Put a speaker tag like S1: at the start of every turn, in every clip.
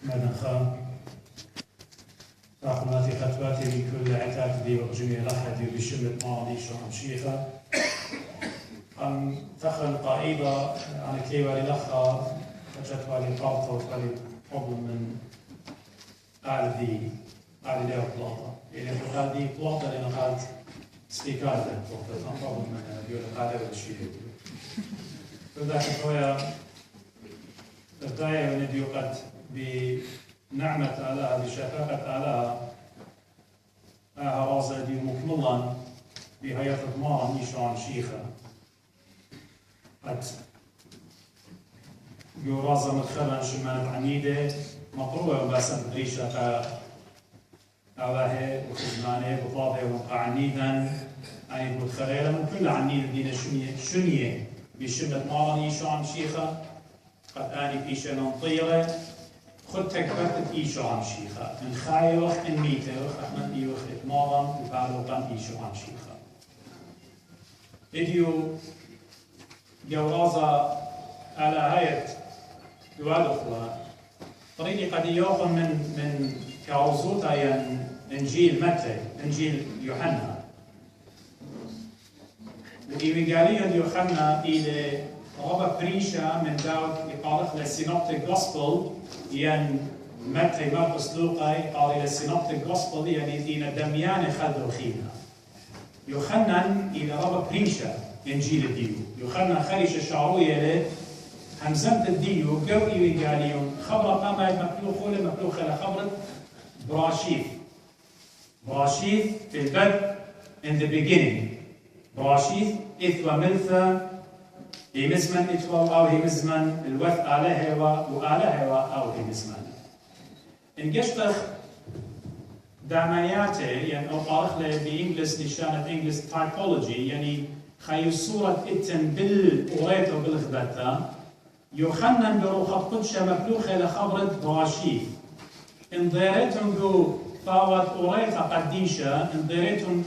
S1: مدنخا راقناتي خطواتي بكل عتاك دي وجميع لحدي بشمة ماضي شو شيخة أم تخل قائدة عن كليوالي لخا فجتوالي قابطة وتوالي قبل من أعلى دي لها بلاطة يعني قال دي بلاطة لأن قالت سبيكار ده بلاطة قبل من يقول قادة والشيء فذاك هو الداية من ديوقت بنعمة آلها بشفاقة آلها رازة دي مكملا بهيئة ضمان إيشان شيخة قد يورازة مدخلا شمال عنيدة مطروة وباسم بريشة آلها وخزمانة بطابة وقعنيدا أي مدخلة من كل عنيد دين شنية بشمة مالا إيشان شيخة قد آني إيشان نطيرة خد تكبرت إيشان شيخة من خايوخ إن ميتوخ أحمد إيوخ إتمالا وبالوقا إيشان شيخة إديو جورازة على هيئة دوادخوة طريقي قد يوخن من كاوزوتا ين إنجيل متى إنجيل يوحنا وإيوغاليون يوحنا إلى ربا بريشا من داود يقارخ للسينوبتيك غوسبل ين متى مرقس لوقا يقارخ للسينوبتيك غوسبل يعني دين دميان خلدو خينا يوحنا إلى ربا بريشا إنجيل الديو يوحنا خريش الشعروية له همزمت الديو جو إيوغاليون خبرة قامت مكلوخة لخبرة براشيث في البدء in the beginning براشيث إثوى ملثة يمزمن إثوى أو يمزمن الوث آلهة وآلهة أو يمزمن إن قشتخ دعمياته يعني أو قارخ له بإنجلس نشانة إنجلس تايبولوجي يعني خيو صورة إتن بالقرية وبالخبتة يوخنن بروخة قدشة مكلوخة لخبرة براشيث إن ضيرتهم جو فاوت أوريتا قديشة إن ضيرتهم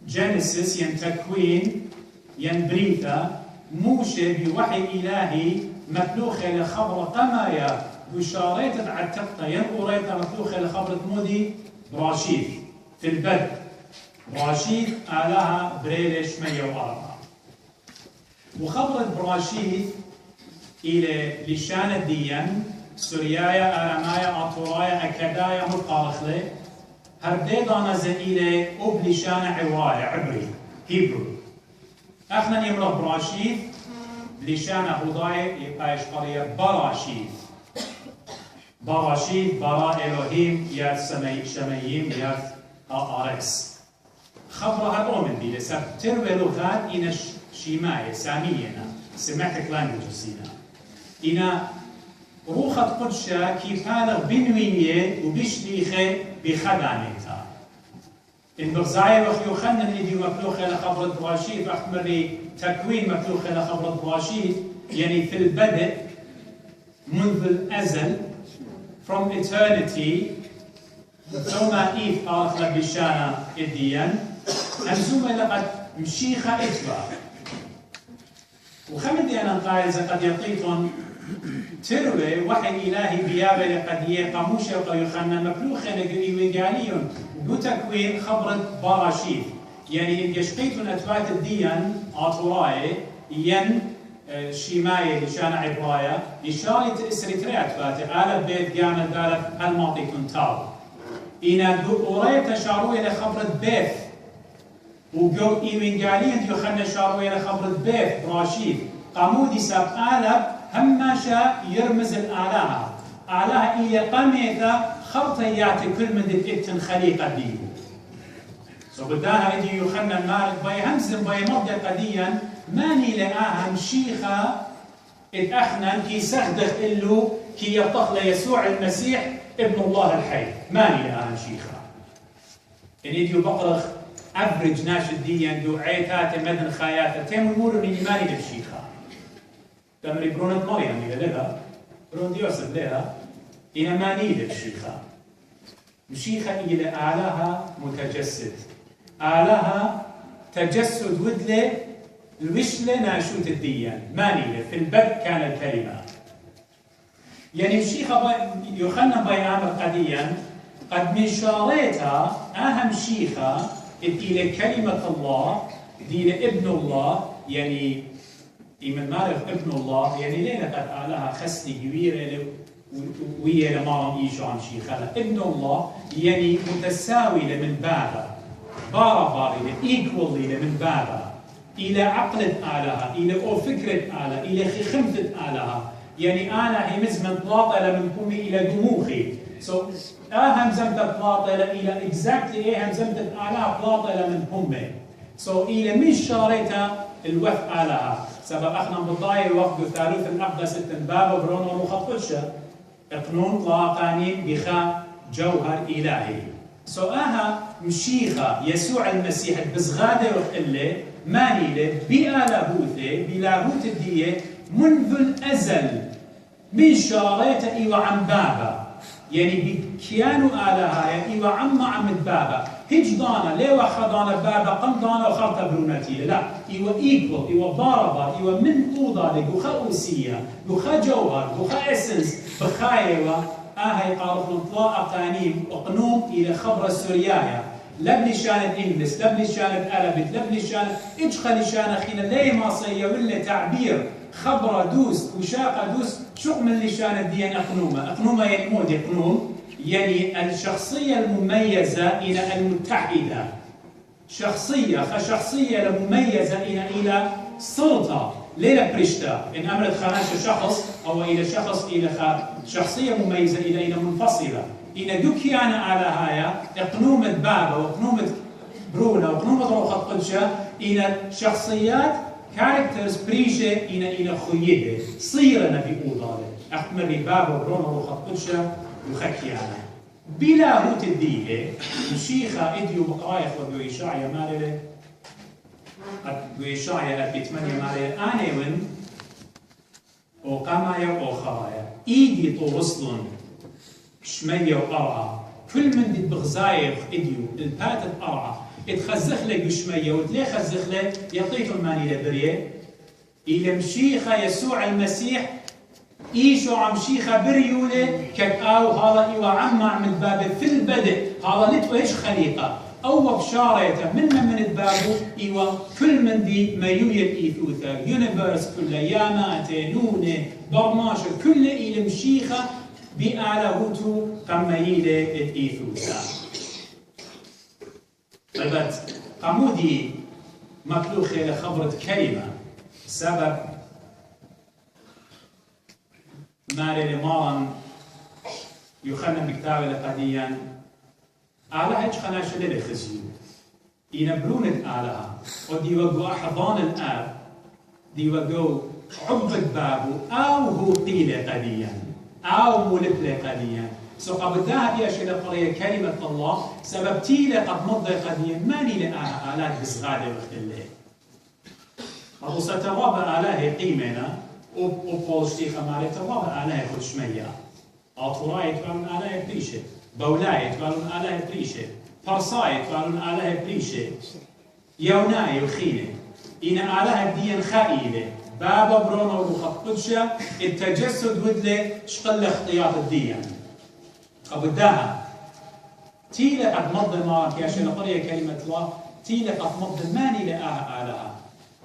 S1: جينيسيس ين تكوين ين بريتا موشى بوحي إلهي مكلوخة لخبرة قمايا بشاريتا عتقتا ين أوريتا مكلوخة لخبرة مودي براشيث في البدء براشيث آلها بريلش مية وأربعة وخبرة براشيث إلى لشان الدين سوريايا أرامايا أطورايا أكدايا مقارخلة هرديدا نزل إلى أبلشان عوايا عبري هيبرو أخنا يمرض براشيث لشان هدايا يبقى قرية براشيث برا إلهيم يا شميم يا آرس خبرها الأومن دي لسب تروي لغات إن شيماية سامينا سمعتك لانجوج سينا إنا روخة قدشة كيف هذا بنوينية وبشليخة بخدانيتها إن برزايا وخيو خنن إديو مكلوخة لخبرة براشيد وأحمري تكوين مكلوخة لخبرة براشيد يعني في البدء منذ الأزل from eternity ثم إيف قالت لبشانة إديان أنزوما لقد مشيخة إتبا وخمدي أنا قائل قد يطيطن تروي وحي إلهي بيابة لقد يقاموشة وقيخنا مكلوخة لقيوغاليون بتكوين خبرة براشيث يعني إن يشقيتون أتوات الدين آطوراي ين شيماية لشان عبرايا إشارة إسريتري أتوات آلة بيت جامل دالة الماطي كنتاو إن أوريت شاروي لخبرة بيث وقو إيوغاليون يخنا شاروي لخبرة بيث براشيث قامودي ساب آلة هماشا يرمز الآلهة آلهة إيا قميثة خلطيات كل من دتئتن خليقة دي بداها إدي يوخنا المالك باي همزن باي مبدأ قديا ماني لآهم شيخة إتأخنا كي سهدخ إلو كي يرتخ ليسوع المسيح ابن الله الحي ماني لآهم شيخة إن إديو بقرخ أبرج ناشد ديا دو عيتات مدن خايات تيمو يقولوا إني ماني للشيخة تمري برونت مريم إذا لها برون يوسف لها إنا ما نيل الشيخة مشيخة إلى آلها متجسد آلها تجسد ودلة الوشلة ناشوت الديان ما نيل في البدء كان الكلمة يعني مشيخة يوحنا باي عامر قديا قد من شاريتها أهم شيخة إلى كلمة الله دي ابن الله يعني إيمان معرف ابن الله يعني لينا قد أعلاها خسني كبيرة ويا لما يجوا عن شيخة ابن الله يعني متساوي لمن بابا بارا equally لمن بابا إلى عقلة آلها إلى أو فكرة آلها إلى خمسة آلها يعني أنا هي مزمن طلاطة لمن قومي إلى دموخي so أهم زمت طلاطة إلى exactly أهم زمت آلها طلاطة لمن قومي so إلى من شارتها الوف آلها سبب أخنا بضايا وقت ثالث الأقدس التنباب برون ومخطشة اقنون طلاقانين بخا جوهر إلهي so أها مشيخة يسوع المسيح بزغادة وقلة مانيلة بآلاهوثة بلاهوت الدية منذ الأزل من شاريته إيوة عن بابا يعني بكيانو آلهايا إيوة عم بابا هج دانا ليوا خدانا بابا قم دانا وخرطة برونتي لا إيوة إيكول إيوة ضاربة إيوة من أوضة لقوخا أوسية قوخا جوهر قوخا إسنس بخايوة هاي قارف نطلاء قانيم وقنوم إلى خبر السوريايا لبني شانت إنجلس لبني شانت أربت لبني شانت إجخلي شانت خينا ليه ماصية ولا تعبير خبرة دوس وشاقة دوس شو من اللي شانت دي أقنومة يعني مود يقنوم يعني الشخصية المميزة إلى المتحدة شخصية المميزة إلى سلطة ليلة بريشتا إن أمرت خانش شخص أو إلى شخص إلى شخصية مميزة إلى منفصلة إلى دوكيانا على هايا إقنومة بابا وإقنومة برونا وإقنومة روخة قدشة إلى شخصيات كاركترز بريشة إلى خيّده صيرنا في أوضاله أقمري بابا وبرونا روخة قدشة وخكيانا بلا هوت الدية مشيخة إديو بقرايخ ودو إشاعية مالله ويشاعي أبي تمني مالي أنا من وقامايا وخرايا إيدي توصلن شمية وقرعة كل من دي بغزايق إديو الباتت قرعة اتخزخ لك شمية وتلي خزخ لك يعطيته الماني لبريه إلى مشيخة يسوع المسيح إيشو عم شيخة بريولة كتاو هذا إيوا عم بابه في البدء هذا لتويش خليقة أو بشارته من البابو إيوا كل من دي ما يوجد إيثوثا يونيفرس كله ياماته نونه برماشة كله إلى مشيخة بآلهوتو قميلة إيثوثا طيب قمودي مكلوخة لخبرة كلمة سبب مالي لمارن يخلنا بكتابة لقديا آلهة إيش خناش اللي خزيو ينبرون الآلهة ودي وقوا أحضان الآب دي وقوا عبد بابو أو هو قيلة قديا أو ملبلة قديا سو قبل ذهب يا شيخ قرية كلمة الله سبب تيلة قد مضى قديا ماني لآلهة آلهة بسغادة وقت الليل أبو ستواب آلهة قيمنا وبول شتيخة مالي تواب آلهة خد شمية أطوراي تبالون آلهة بريشة بولاي تبالون آلهة بريشة فرصاي تبالون آلهة بريشة يوناي وخينة إن آلهة ديان خائلة بابا برونا وخط قدشة التجسد ودله شقل اختياط الديان قبل داها تيلة قد مضى مارك يا شيخ قرية كلمة الله تيلة قد مضى ماني لآها آلهة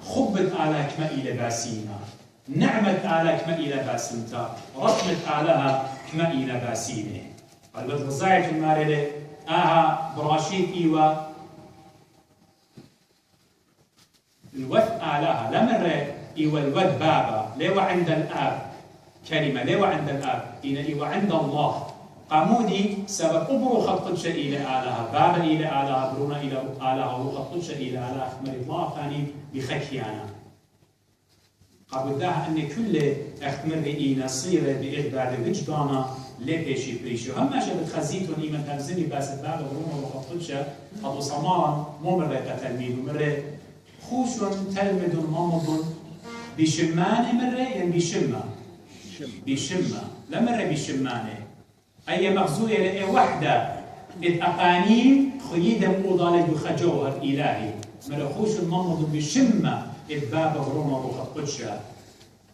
S1: خبت آلهة كما إلى باسينا نعمة آلهة كما إلى باسمتا رحمة آلهة كما إلى باسينه قلبت غزاية المارلة آها براشيد إيوا الوث آلهة لمرة إيوا الوث بابا ليوا عند الآب كلمة ليوا عند الآب إيوا عند الله قامودي سبب أبرو خططش إلى آلهة بابا إلى آلهة برونا إلى آلهة وخططش إلى آلهة أخمر الله ثاني بخكيانا قبل ذا أن كل أخمر إينا صيرة بإغداد وجدانا لبيشي بريشي وهم شبت خزيتون إيمان تنزلي باس بابا برونا وخططش قد صمارا مو مرة كتلميذ مرة خوش تلمد ممض بشمان مرة يعني بشمة لا مرة بشمانة أي مغزوية لأي وحدة الأقانيم خيدا موضالة بخجوهر إلهي مرة خوش ممض بشمة البابا برونا وخططش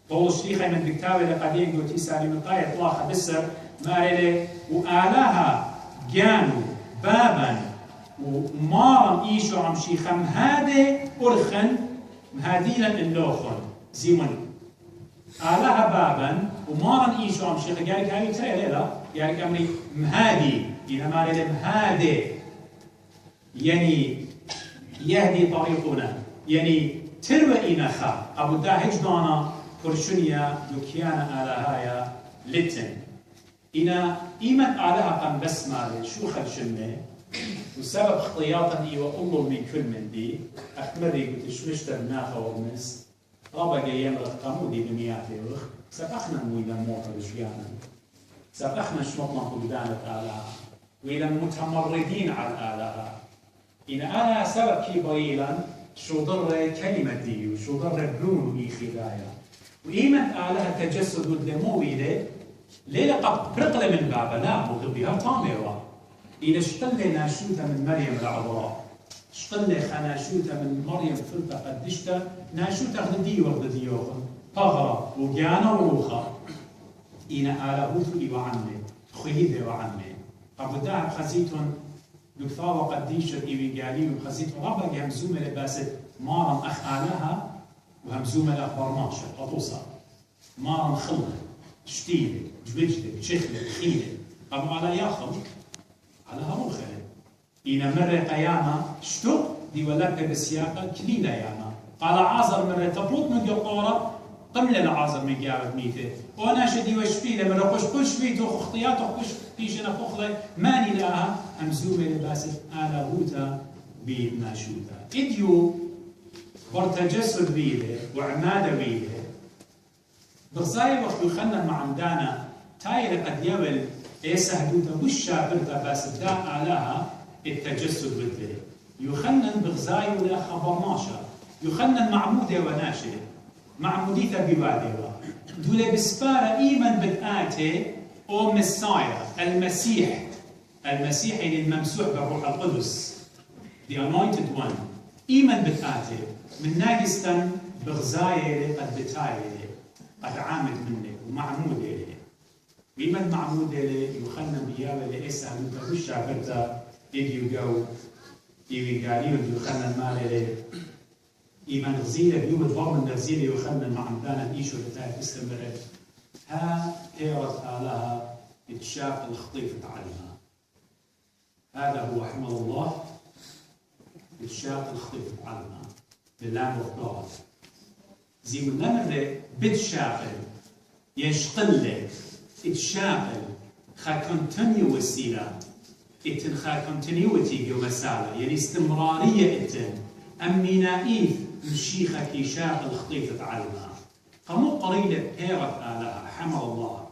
S1: طول شريخة من بكتابة لقديم قلتي سالي مطاية طلاخة بسر مارلي وآلها جانو بابا ومارم إيشو عم شيخم هذا أرخن مهاديلا اللوخن زيمون آلها بابا ومارم إيشو عم شيخ قالك هاي ترى ليلا قالك أمري مهادي إذا مارلي مهادي يعني يهدي طريقنا يعني تروى إنخا أبو داهج دانا كرشنيا دكيانا آلهايا لتن إنا إيمت آلها قم بس مالي شو خدشنة وسبب خطياتا إيوة أمر من كل من دي أحمري قلت شمشت الناخة ورمس رابا قيام رقمودي بمياتي وخ سبقنا مويدا موتا بشيانا سبقنا شمطنا قلدانة آلها وإلى متمردين على الآلهة إن آلهة سبب كي ضيلا شو ضر كلمة دي وشو ضر بلون وإيخي دايا وإيمت آلهة تجسد الدموي له ليلة قد برقلة من بابا لا مغبيها طامرة إذا اشتل ناشوتا من مريم العذراء اشتل خناشوتا من مريم فلتا قدشتا ناشوتا غدي وغدي وغن طغرة وجانا وروخة إن آلهوتو إيوا عني خيدة وعني قبداها بخزيتون دكتور وقديشة إيوي قالي وخزيتون ربا همزومة لباسة مارم أخ آلها وهمزومة الأخبار ماشا قطوصة مارم خلة شتيلة جبجلة شخلة خيلة أبو على ياخذ على هروخة إن مرة قيامة شتو دي ولك بسياقة كليلة ياما قال عازر مرة تبروت من قطورة قملة العازر من قيامة ميته وأنا شدي وشبيلة مرة قش فيتو خطياتو قش فيشنا فخلة ماني لها همزومة لباسة آلهوتا بناشوتا إديو برتجسد بيله وعمادة بيله بغزاي وقت يخلنا مع عمدانا تاير قد يول إيسا هدوتا وشا برتا بس دا آلها التجسد بدله يخلنا بغزاي ولا خبر ناشا يخلنا معمودة وناشا معموديتا بوادي دولة بسبارة إيمن بدآته أو مسايا المسيح يعني الممسوح بالروح القدس the anointed one إيمن بدآته من ناقصتن بغزاية قد بتاية قد عامد منه ومعمود إليه وإيمن معمود إليه يخلنا بيابة لإسا هدوتا وشا برتا إيديو جو إيوي قاليون يخلنا المال إليه إيمان غزيلة بيوم الضرب الغزيلة يخلنا المعمدانة إيشو لتاية استمرت ها هيرت آلها اتشاف الخطيفة عليها هذا هو حمل الله اتشاف الخطيفة عليها للام وخطاط زي من نمر بتشاقل يشقل اتشاقل خا كونتينيوسيلا اتن خا كونتينيوتي جو مسالة يعني استمرارية اتن أمينائيث مشيخة كيشاق الخطيفة علمها قمو قريلة بيرت آلها حمل الله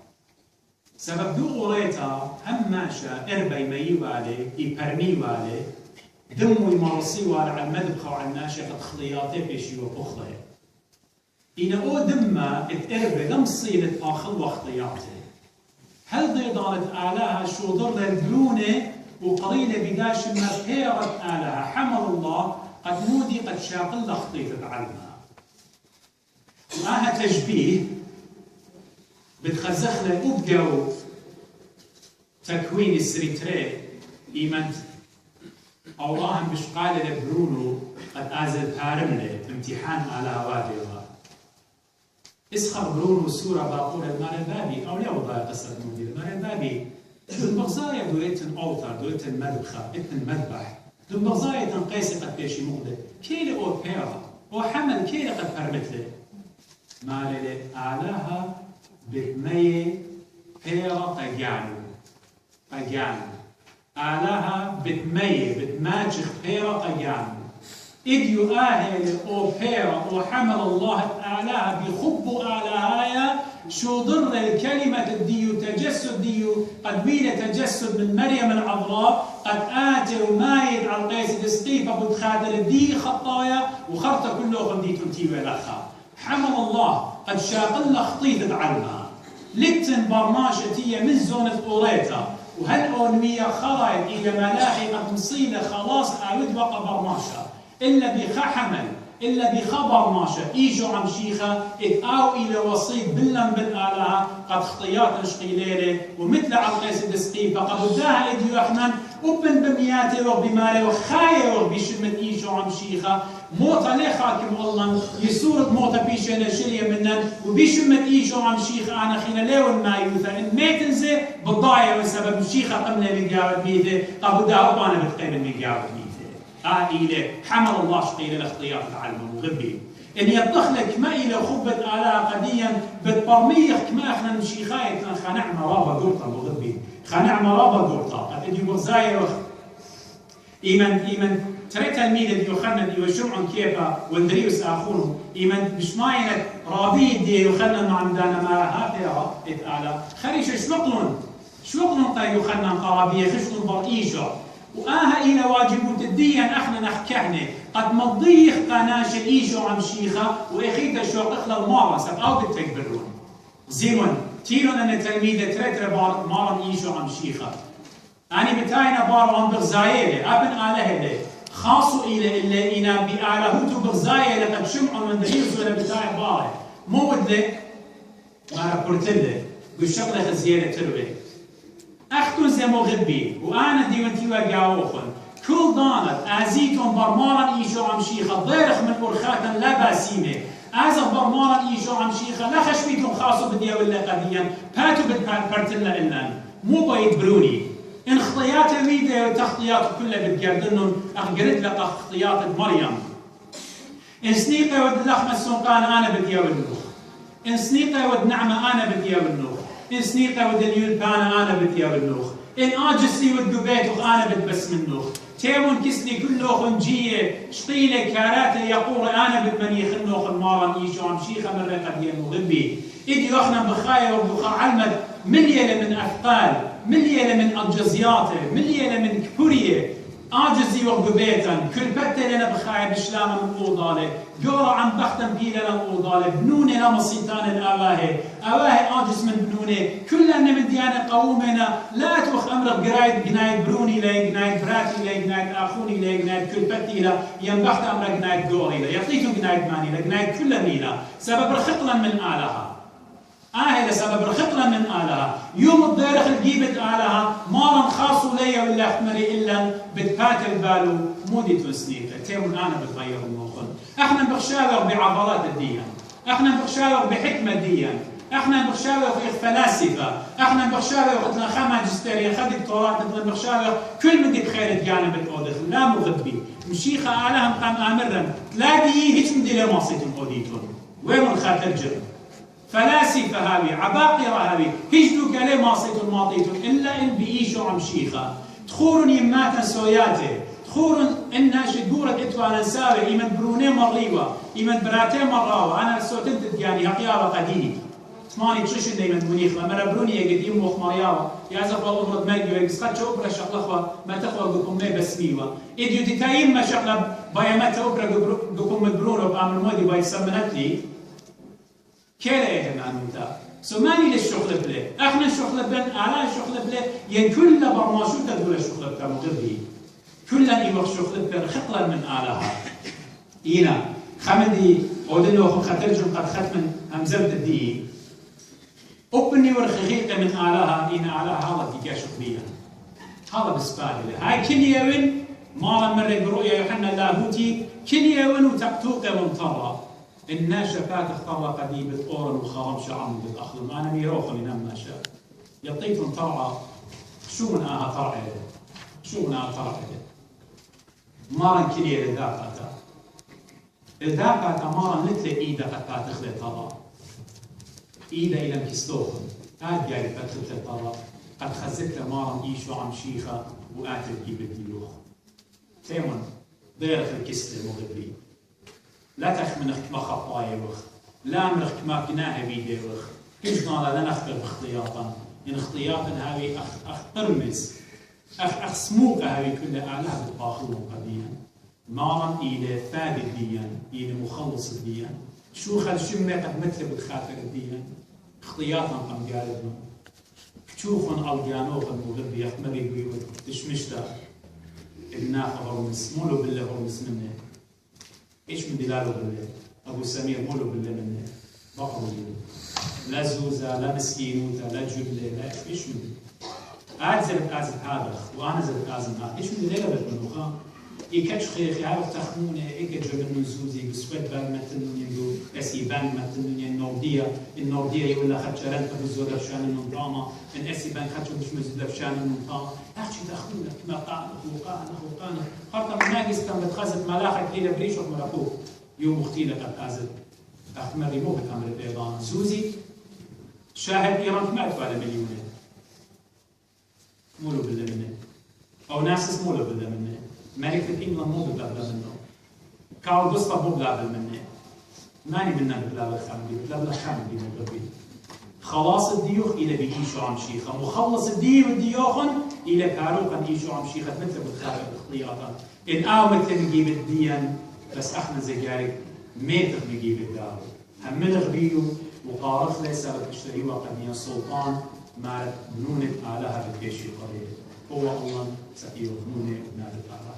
S1: سبب دو قريتا هم ماشا إربي ميوالي إيبرميوالي دمو يمرسي على المدبخة وعلى الناشقة خلياتي بيشي وبخلي إن أو دمّا اتقربي لم صيلة آخر وخطياتي هل ضيضانت آلها شو ضر البلونة وقريلة بداش ما بيرت آلها حمل الله قد مودي قد شاقل خطيفة علمها معها تشبيه بتخزخنا أبقوا تكوين السريتري إيمانت أوراهم بشقالة لبرونو قد آزل بارملة امتحان على هواديها اسخر برونو سورة باقورة المال البابي أو لا وضع قصة مدير المال البابي المغزايا دولتن أوتر دولتن مدبخة اتن مذبح المغزايا تنقيسي قد بيشي مغدة كيلي أو بيرا وحمل كيلي قد برمتله مالي آلاها بتمي بيرا قجانو آلاها بتماجخ بيرا قجانو إديو آهل أو بيرا أو حمل الله آلاها بخب آلاها شو ضر الكلمة الديو تجسد ديو قد بيل تجسد من مريم العذراء قد آتي ومايد على القيس دسقيفة بتخادر الدي خطايا وخرطة كله دي تنتي ولخا حمل الله قد شاقل خطيط علمها لتن برماشتية من زونة أوريتا وهل أونمية خرائط إلى ملاحي قد مصيلة خلاص آود وقا برماشة إلا بخا حمل إلا بخبر ماشا إيجو عم شيخة إتقاو إلى وسيط بلن بالآلها قد خطيات شقيليلة ومثل عالقيس الدسقي فقبداها إديو أحنا وبن بمياته وبماله وخايه وبشمت إيجو عم شيخة موتا لي خاكم الله يسورة موتا بيشينا شرية منن وبشمت إيجو عم شيخة أنا خينا ليون ما يوثا إن ميتنزي بالضايا وسبب شيخة قمنا مقاوة بيته قبداها وبانا بتقيم مقاوة بيته إلى حمل الله شقيل الاختيار تعلم وغبي إن يطخ لك ما إلى خبة آلاء قديا بتبرميخ كما إحنا نشيخاية خنعمة رابا قرطة وغبي خنعمة رابا قرطة قد يجي بغزاية إيمن ترى تلميذ دي يخلنا دي وشمعون كيفا واندريوس آخونه إيمن بشماينة رابي دي يخلنا مع مدانا ما هاتها إتآلا خريش شوقلون طا يخلنا قرابية خشلون برئيشة وآها إلى واجبوت الدين احنا نحكيهن قد مضيخ قناش إيجو عم شيخة وإخيتا شو تخلى المارا سب أو بتكبرون زيون تيلون أن تلميذة تريتر مارا إيجو عم شيخة أنا بتاينا بارو عم بغزايلة أبن آله خاصو إلى إنا بآله هوتو بغزايلة قد شمعون من دليل ولا بتاعي باره مو بدلك ما رابورتله بالشغلة خزيالة تروي أختون زي مغبي وأنا دي وانتي وقاوخن كل دانت أزيتون برمارا إيجو عم شيخة ضيرخ من أرخاتا لا باسيمة أزف برمارا إيجو عم شيخة لا خشبيتهم خاصو بديا ولا قديا باتو بدبرتلنا إلنا مو بايد بروني إن خطيات الفيديو وتخطيات كلها بتقردنن أخقرت لك خطيات مريم إن سنيقة ود لخمة السنقان أنا بديا والنوخ إن سنيقة ود نعمة أنا بديا والنوخ إن سنيقة ود اليلبانة أنا بديا والنوخ إن آجسي ود قبيتوخ أنا بدبس منوخ تيمون كسلي كله خنجية شطيلة كاراتة يقول أنا بدمني خنوخ المارا إيجو عم شيخة مرة قد ينغبي إدي أخنا بخايا وبخا علمت مليلة من أثقال مليلة من أجزياته مليلة من كبورية آجزي وقبيتا كل بتة لنا بخايا بشلامة من أوضالة جورا عم بختم بي لنا أوضالة بنونة لما صيتان الأواهي أواهي آجز من بنونة كلنا من ديانة قومنا لا توخ أمرك قرايد قنايد بروني لي قنايد براتي لي قنايد آخوني لي قنايد كل بتي لا ينبخت أمرك قنايد دوري لا يطيتو قنايد ماني لا قنايد كل ميلا سبب رخطلا من آلها لسبب رخطلا من آلها يوم الضيرخ الجيبت آلها مارا خاصو ليا ولا احمري إلا بتبات البالو مودي تنسنيك تيمون أنا بتغير الموخن احنا بخشاور بعضلات الدين احنا بخشاور بحكمة الدين احنا بخشاور في فلاسفة احنا بخشاور قتل خا ماجستيريا خا دكتوراه قتل بخشاور كل مدي بخير جانب الأودخ لا مغبي مشيخة آلها مقام آمرا تلاقي هيك مدي لما صيتم أوديتون وين الخاطر جرم فلاسفة هاوي عباقرة هاوي هجدو قالي ماصيتون ماطيتون إلا إن بإيشو عم شيخة تخورن يماتا سوياتي تخورن إنها شدورة إتوانا نساوي إيمن بروني مريوة إيمن براتي مراوة أنا السوتنت تدياني هقيارة قديم ثماني تششن دايما منيخ مرة بروني قديم مخ مرياوة يا زفر أمرد ماجيو يقص قد شوبرا شغلخوة ما تخوى قكم مي بسميوة إديو تتايم ما شغلة بايمات أوبرا قكم مدبرونو بأمر مودي باي سمنت لي كيلا يهنا نمتا سماني للشغل بلي احنا الشغل بلي على الشغل بلي ين كل برماشو تدول الشغل بتا مغربي كلن يوخ شغل بلي خطلا من آلها إينا خمدي ودنو خو خطرجم قد ختم همزبت الدي أبني ورخيقة من آلها إينا آلها هذا ديكا شغلية هذا بسبالي هاي كل يوم مالا مرة برؤيا يوحنا اللاهوتي كل يوم وتقتوقة ومطرة الناشفات اختار قديبة أورن وخارم شعم بالأخضر أنا ميروخ لنام ناشا يطيتهم طرعة شو من آها طرعة شو من آها طرعة مارن كلية لذاقتا الذاقتا مارن مثل إيدا قد تخلي طرع إيدا إلى مكستوخن آد جاري فتخلي طرع قد خزت لمارن إيشو عم شيخة وآتل كيبة ديوخ تيمون ضيرخ الكسل المغربي لا تخمنخ كما خطايا وخ لا مرخ كما كناها بيدي وخ كيش نالا لا نخبر باختياطا إن اختياطا هاوي أخ ترمز أخ سموكة هاوي كلها أعلاه بالطاخلون قديا مارا إلى فاد الديان إلى مخلص الديان شو خل شمة قد مثل بتخاطر الديان اختياطا قم قالبنا كتوخن ألقانوخن مغربي يخمري بيوت تشمشتا الناخ هرمس مولو بالله هرمس منه ايش من دلاله بالله ابو سمير مولو بالله منه بقروا لا زوزه لا مسكينوته لا جبله لا ايش من ازل هذا وانا زلت ازم هذا ايش من دلاله بالمخا يكتش خيخ يعرف تخمونه يكتش من زوزي بسويت بان مثلا يندو اسي بان مثلا النورديه يقول لك خدشرنت بزود افشان النظامه ان اسي بان خدش مش مزود افشان النظامه احكي تخمونه ما قال وقال خاطر ما يستم بتخزت ملاخك الى بريش وملكوك يوم مختيله قد ازل احمد ريمو بكامل ايضا زوزي شاهد ايران ما يدفع مليونين مولو بالله منه او ناس مولو بالله منه ملكة إنجلند مو ببلابلا منه كارل جوستاف مو بلابل منه ماني منا ببلابل خامدي بلابل خامدي مقربي خلاص الديوخ إلى بيعيشوا عم شيخة مخلص الديو والديوخن إلى كاروقا يعيشوا عم شيخة مثل بتخارج الاختيارات إن مثل نجيب الدين بس احنا زجارك ميتر نجيب الدار هم من غبيو وقارخ ليس بتشتري وقد السلطان مع بنونة آلهة بتكشي قليل هو الله سكير بنونة ونادت آلهة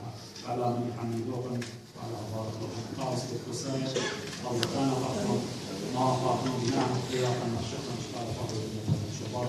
S1: على من يحمدوكم وعلى بارك الله قاصد الكسائر الله كان فقط ما فقط نعم قياما الشيخ مشتاق فقط شباب